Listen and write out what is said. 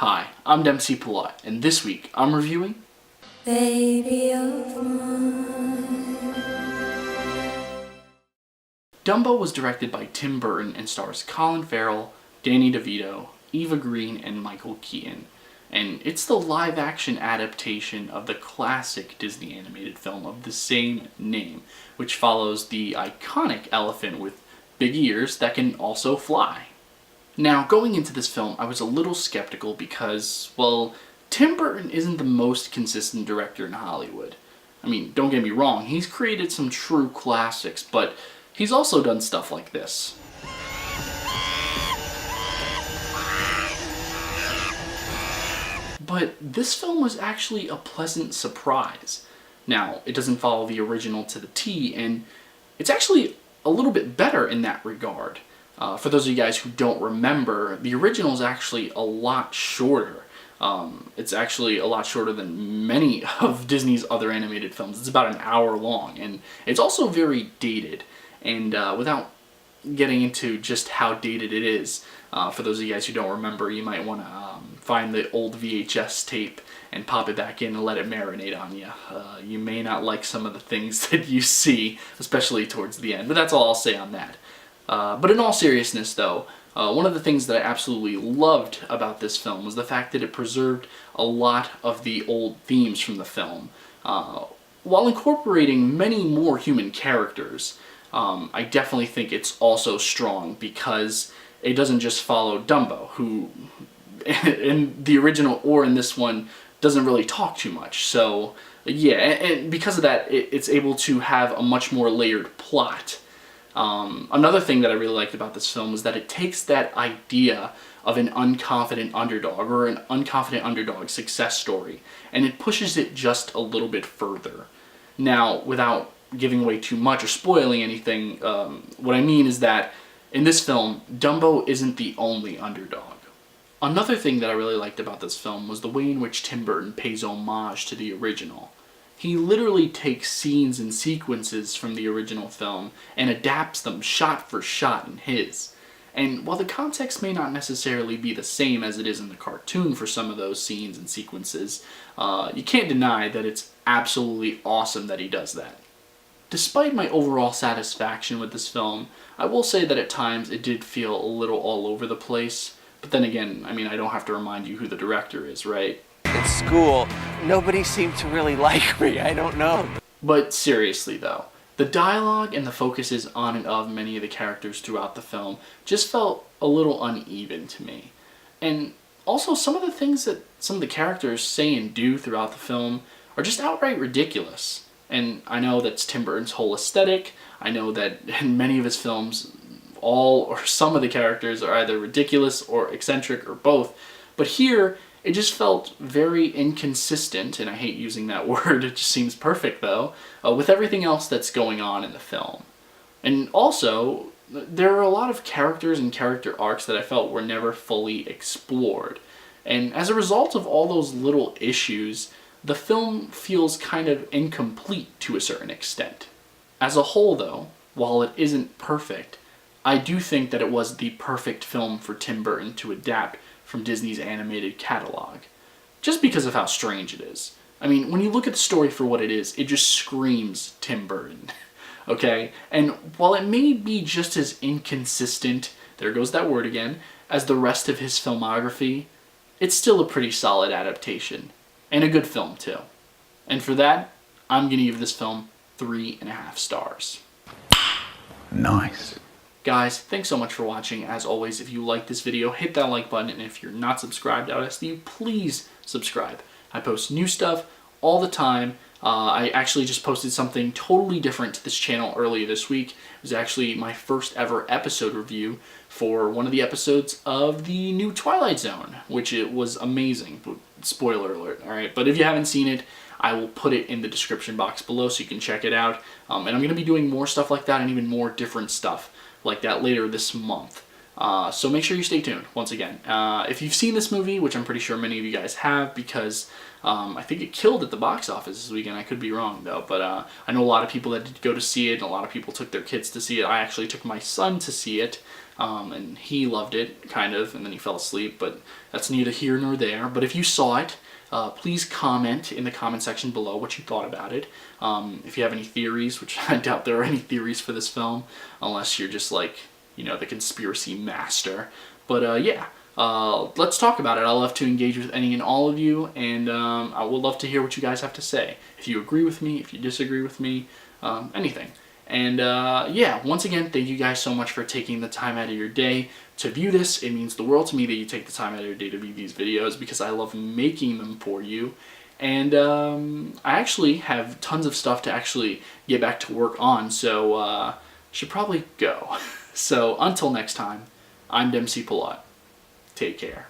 Hi, I'm Dempsey Palat, and this week I'm reviewing Baby of mine. Dumbo was directed by Tim Burton and stars Colin Farrell, Danny DeVito, Eva Green, and Michael Keaton. And it's the live-action adaptation of the classic Disney animated film of the same name, which follows the iconic elephant with big ears that can also fly. Now, going into this film, I was a little skeptical because, well, Tim Burton isn't the most consistent director in Hollywood. I mean, don't get me wrong, he's created some true classics, but he's also done stuff like this. But this film was actually a pleasant surprise. Now, it doesn't follow the original to the T, and it's actually a little bit better in that regard. For those of you guys who don't remember, the original is actually a lot shorter. It's actually a lot shorter than many of Disney's other animated films. It's about an hour long, and it's also very dated. And without getting into just how dated it is, for those of you guys who don't remember, you might want to find the old VHS tape and pop it back in and let it marinate on you. You may not like some of the things that you see, especially towards the end, but that's all I'll say on that. But in all seriousness, though, one of the things that I absolutely loved about this film was the fact that it preserved a lot of the old themes from the film, while incorporating many more human characters. I definitely think it's also strong because it doesn't just follow Dumbo, who in the original or in this one doesn't really talk too much. So yeah, and because of that, it's able to have a much more layered plot. Another thing that I really liked about this film was that it takes that idea of an unconfident underdog or an unconfident underdog success story and it pushes it just a little bit further. Now, without giving away too much or spoiling anything, what I mean is that in this film, Dumbo isn't the only underdog. Another thing that I really liked about this film was the way in which Tim Burton pays homage to the original. He literally takes scenes and sequences from the original film and adapts them shot for shot in his. And while the context may not necessarily be the same as it is in the cartoon for some of those scenes and sequences, you can't deny that it's absolutely awesome that he does that. Despite my overall satisfaction with this film, I will say that at times it did feel a little all over the place. But then again, I mean, I don't have to remind you who the director is, right? At school, nobody seemed to really like me. I don't know. But seriously though, the dialogue and the focuses on and of many of the characters throughout the film just felt a little uneven to me. And also some of the things that some of the characters say and do throughout the film are just outright ridiculous. And I know that's Tim Burton's whole aesthetic. I know that in many of his films, all or some of the characters are either ridiculous or eccentric or both. But here, it just felt very inconsistent, and I hate using that word, it just seems perfect though, with everything else that's going on in the film. And also, there are a lot of characters and character arcs that I felt were never fully explored. And as a result of all those little issues, the film feels kind of incomplete to a certain extent. As a whole though, while it isn't perfect, I do think that it was the perfect film for Tim Burton to adapt from Disney's animated catalog, just because of how strange it is. I mean, when you look at the story for what it is, it just screams Tim Burton, okay? And while it may be just as inconsistent, there goes that word again, as the rest of his filmography, it's still a pretty solid adaptation, and a good film too. And for that, I'm gonna give this film 3.5 stars. Nice. Guys, thanks so much for watching. As always, if you like this video, hit that like button, and if you're not subscribed, I would ask that you please subscribe. I post new stuff all the time. I actually just posted something totally different to this channel earlier this week. It was actually my first ever episode review for one of the episodes of the new Twilight Zone, which it was amazing. Spoiler alert, alright? But if you haven't seen it, I will put it in the description box below so you can check it out. And I'm going to be doing more stuff like that and even more different stuff like that later this month. So make sure you stay tuned, once again. If you've seen this movie, which I'm pretty sure many of you guys have, because I think it killed at the box office this weekend. I could be wrong, though. But I know a lot of people that did go to see it, and a lot of people took their kids to see it. I actually took my son to see it, and he loved it, kind of, and then he fell asleep. But that's neither here nor there. But if you saw it, please comment in the comment section below what you thought about it. If you have any theories, which I doubt there are any theories for this film, unless you're just like, you know, the conspiracy master. But yeah, let's talk about it. I love to engage with any and all of you, and I would love to hear what you guys have to say. If you agree with me, if you disagree with me, anything. And yeah, once again, thank you guys so much for taking the time out of your day to view this. It means the world to me that you take the time out of your day to view these videos, because I love making them for you. And I actually have tons of stuff to actually get back to work on, so should probably go. So until next time, I'm Dempsey Pallot. Take care.